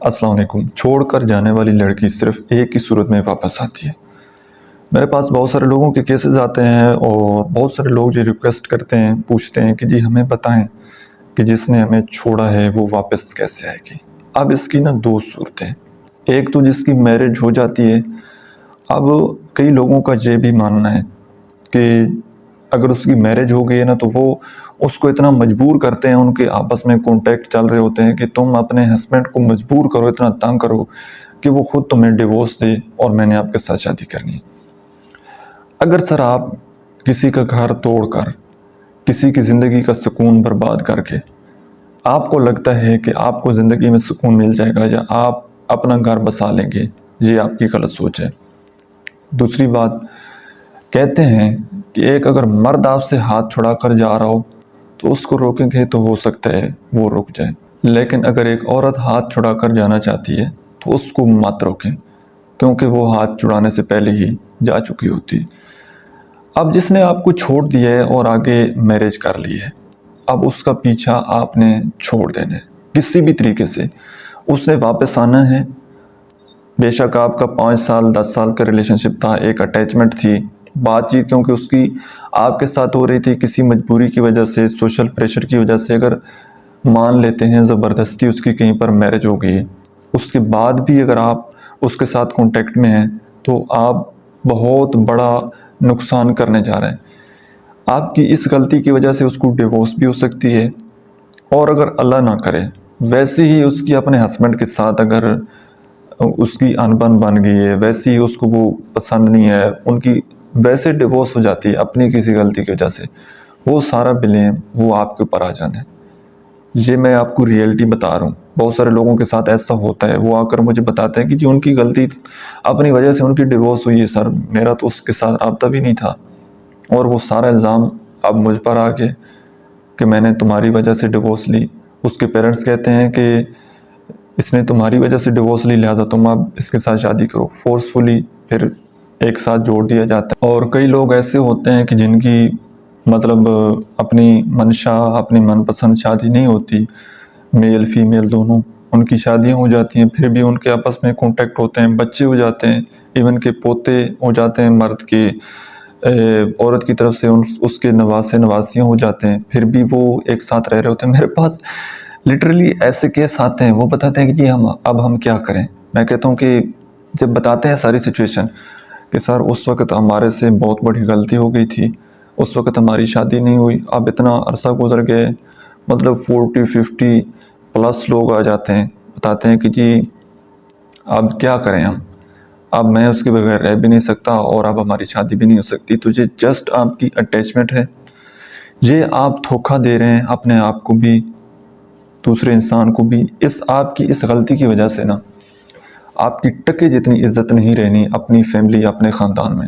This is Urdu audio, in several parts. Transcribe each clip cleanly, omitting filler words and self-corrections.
السلام علیکم۔ چھوڑ کر جانے والی لڑکی صرف ایک ہی صورت میں واپس آتی ہے۔ میرے پاس بہت سارے لوگوں کے کیسز آتے ہیں اور بہت سارے لوگ یہ ریکویسٹ کرتے ہیں، پوچھتے ہیں کہ جی ہمیں بتائیں کہ جس نے ہمیں چھوڑا ہے وہ واپس کیسے آئے گی۔ اب اس کی دو صورتیں، ایک تو جس کی میرج ہو جاتی ہے۔ اب کئی لوگوں کا یہ بھی ماننا ہے کہ اگر اس کی میرج ہو گئی ہے تو وہ اس کو اتنا مجبور کرتے ہیں، ان کے آپس میں کانٹیکٹ چل رہے ہوتے ہیں کہ تم اپنے ہسبینڈ کو مجبور کرو، اتنا تنگ کرو کہ وہ خود تمہیں ڈیورس دے اور میں نے آپ کے ساتھ شادی کرنی ہے۔ اگر سر آپ کسی کا گھر توڑ کر، کسی کی زندگی کا سکون برباد کر کے آپ کو لگتا ہے کہ آپ کو زندگی میں سکون مل جائے گا یا آپ اپنا گھر بسا لیں گے، یہ آپ کی غلط سوچ ہے۔ دوسری بات، کہتے ہیں کہ ایک اگر مرد آپ سے ہاتھ چھڑا کر جا رہا ہو تو اس کو روکیں گے تو ہو سکتا ہے وہ رک جائے، لیکن اگر ایک عورت ہاتھ چھڑا کر جانا چاہتی ہے تو اس کو مت روکیں، کیونکہ وہ ہاتھ چھڑانے سے پہلے ہی جا چکی ہوتی ہے۔ اب جس نے آپ کو چھوڑ دیا ہے اور آگے میرج کر لی ہے، اب اس کا پیچھا آپ نے چھوڑ دینا ہے کسی بھی طریقے سے۔ اس نے واپس آنا ہے، بے شک آپ کا 5 سال 10 سال کا ریلیشن شپ تھا، ایک اٹیچمنٹ تھی، بات چیت کیونکہ اس کی آپ کے ساتھ ہو رہی تھی، کسی مجبوری کی وجہ سے، سوشل پریشر کی وجہ سے اگر مان لیتے ہیں زبردستی اس کی کہیں پر میرج ہو گئی ہے، اس کے بعد بھی اگر آپ اس کے ساتھ کانٹیکٹ میں ہیں تو آپ بہت بڑا نقصان کرنے جا رہے ہیں۔ آپ کی اس غلطی کی وجہ سے اس کو ڈیورس بھی ہو سکتی ہے، اور اگر اللہ نہ کرے ویسے ہی اس کی اپنے ہسبینڈ کے ساتھ اگر اس کی انبن بن گئی ہے، ویسے ہی اس کو وہ پسند نہیں ہے، ان کی ویسے ڈیورس ہو جاتی ہے اپنی کسی غلطی کی وجہ سے، وہ سارا بلیم وہ آپ کے اوپر آ جانا ہے۔ یہ میں آپ کو ریئلٹی بتا رہا ہوں، بہت سارے لوگوں کے ساتھ ایسا ہوتا ہے، وہ آ کر مجھے بتاتے ہیں کہ جی ان کی غلطی اپنی وجہ سے ان کی ڈیورس ہوئی ہے، سر میرا تو اس کے ساتھ رابطہ بھی نہیں تھا، اور وہ سارا الزام اب مجھ پر آ کے کہ میں نے تمہاری وجہ سے ڈیورس لی۔ اس کے پیرنٹس کہتے ہیں کہ اس نے تمہاری وجہ سے ڈیورس لی، لہٰذا تم اب اس کے ساتھ شادی کرو، فورسفلی پھر ایک ساتھ جوڑ دیا جاتا ہے۔ اور کئی لوگ ایسے ہوتے ہیں کہ جن کی مطلب اپنی منشا، اپنی من پسند شادی نہیں ہوتی، میل فیمیل دونوں، ان کی شادیاں ہو جاتی ہیں، پھر بھی ان کے آپس میں کانٹیکٹ ہوتے ہیں، بچے ہو جاتے ہیں، ایون کہ پوتے ہو جاتے ہیں مرد کے، عورت کی طرف سے اس کے نواسے نواسیاں ہو جاتے ہیں، پھر بھی وہ ایک ساتھ رہ رہے ہوتے ہیں۔ میرے پاس لٹرلی ایسے کیس آتے ہیں، وہ بتاتے ہیں کہ جی اب ہم کیا کریں۔ میں کہتا ہوں کہ جب بتاتے ہیں ساری سچویشن کہ سر اس وقت ہمارے سے بہت بڑی غلطی ہو گئی تھی، اس وقت ہماری شادی نہیں ہوئی، اب اتنا عرصہ گزر گئے، مطلب 40-50 پلس لوگ آ جاتے ہیں، بتاتے ہیں کہ جی اب کیا کریں ہم، اب میں اس کے بغیر رہ بھی نہیں سکتا اور اب ہماری شادی بھی نہیں ہو سکتی۔ تو یہ جسٹ آپ کی اٹیچمنٹ ہے، یہ آپ دھوکہ دے رہے ہیں اپنے آپ کو بھی، دوسرے انسان کو بھی۔ آپ کی اس غلطی کی وجہ سے آپ کی ٹکے جتنی عزت نہیں رہنی اپنی فیملی، اپنے خاندان میں،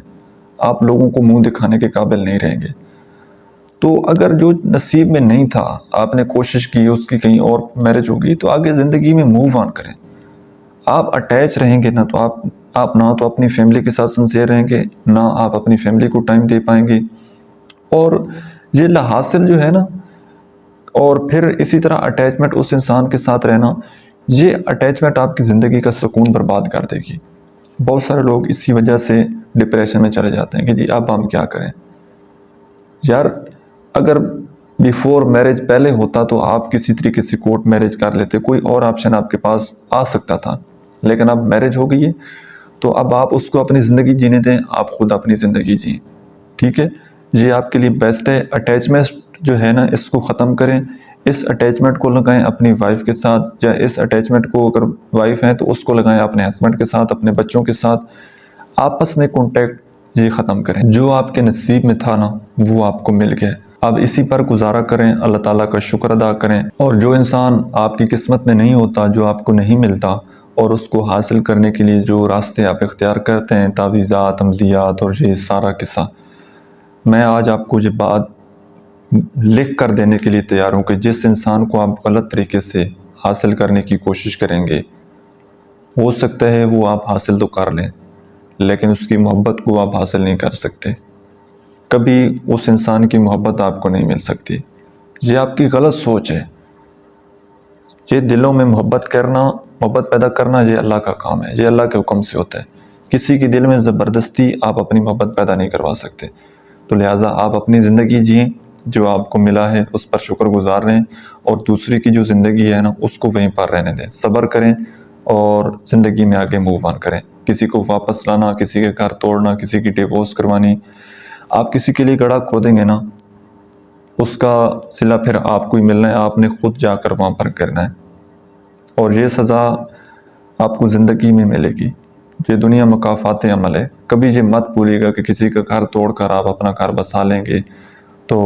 آپ لوگوں کو منہ دکھانے کے قابل نہیں رہیں گے۔ تو اگر جو نصیب میں نہیں تھا، آپ نے کوشش کی اس کی کہیں اور میرج ہوگی، تو آگے زندگی میں موو آن کریں۔ آپ اٹیچ رہیں گے تو آپ نہ تو اپنی فیملی کے ساتھ سنسیئر رہیں گے، نہ آپ اپنی فیملی کو ٹائم دے پائیں گے، اور یہ لاحاصل جو ہے اور پھر اسی طرح اٹیچمنٹ اس انسان کے ساتھ رہنا، یہ اٹیچمنٹ آپ کی زندگی کا سکون برباد کر دے گی۔ بہت سارے لوگ اسی وجہ سے ڈپریشن میں چلے جاتے ہیں کہ جی اب ہم کیا کریں۔ یار اگر بیفور میرج پہلے ہوتا تو آپ کسی طریقے سے کورٹ میرج کر لیتے، کوئی اور آپشن آپ کے پاس آ سکتا تھا، لیکن اب میرج ہو گئی ہے تو اب آپ اس کو اپنی زندگی جینے دیں، آپ خود اپنی زندگی جئیں، ٹھیک ہے؟ یہ آپ کے لیے بیسٹ ہے۔ اٹیچمنٹ جو ہے اس کو ختم کریں، اس اٹیچمنٹ کو لگائیں اپنی وائف کے ساتھ، یا اس اٹیچمنٹ کو اگر وائف ہیں تو اس کو لگائیں اپنے ہسبینڈ کے ساتھ، اپنے بچوں کے ساتھ، آپس میں کانٹیکٹ یہ ختم کریں۔ جو آپ کے نصیب میں تھا وہ آپ کو مل گیا، اب اسی پر گزارا کریں، اللہ تعالیٰ کا شکر ادا کریں، اور جو انسان آپ کی قسمت میں نہیں ہوتا، جو آپ کو نہیں ملتا، اور اس کو حاصل کرنے کے لیے جو راستے آپ اختیار کرتے ہیں، تعویذات، عملیات اور یہ سارا قصہ، میں آج آپ کو یہ بات لکھ کر دینے کے لیے تیار ہوں کہ جس انسان کو آپ غلط طریقے سے حاصل کرنے کی کوشش کریں گے، ہو سکتا ہے وہ آپ حاصل تو کر لیں، لیکن اس کی محبت کو آپ حاصل نہیں کر سکتے، کبھی اس انسان کی محبت آپ کو نہیں مل سکتی۔ یہ آپ کی غلط سوچ ہے۔ یہ دلوں میں محبت کرنا محبت پیدا کرنا یہ اللہ کا کام ہے، یہ اللہ کے حکم سے ہوتا ہے۔ کسی کے دل میں زبردستی آپ اپنی محبت پیدا نہیں کروا سکتے، تو لہٰذا آپ اپنی زندگی جئیں، جو آپ کو ملا ہے اس پر شکر گزار رہیں، اور دوسری کی جو زندگی ہے نا اس کو وہیں پر رہنے دیں، صبر کریں اور زندگی میں آگے موو آن کریں۔ کسی کو واپس لانا، کسی کے گھر توڑنا، کسی کی ڈیورس کروانی، آپ کسی کے لیے گڑھا کھودیں گے نا، اس کا صلہ پھر آپ کو ہی ملنا ہے، آپ نے خود جا کر وہاں پر کرنا ہے، اور یہ سزا آپ کو زندگی میں ملے گی۔ یہ دنیا مکافات عمل ہے۔ کبھی یہ مت بھولیے گا کہ کسی کا گھر توڑ کر آپ اپنا گھر بسا لیں گے تو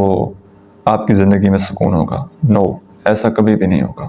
آپ کی زندگی میں سکون ہوگا۔ نو، ایسا کبھی بھی نہیں ہوگا۔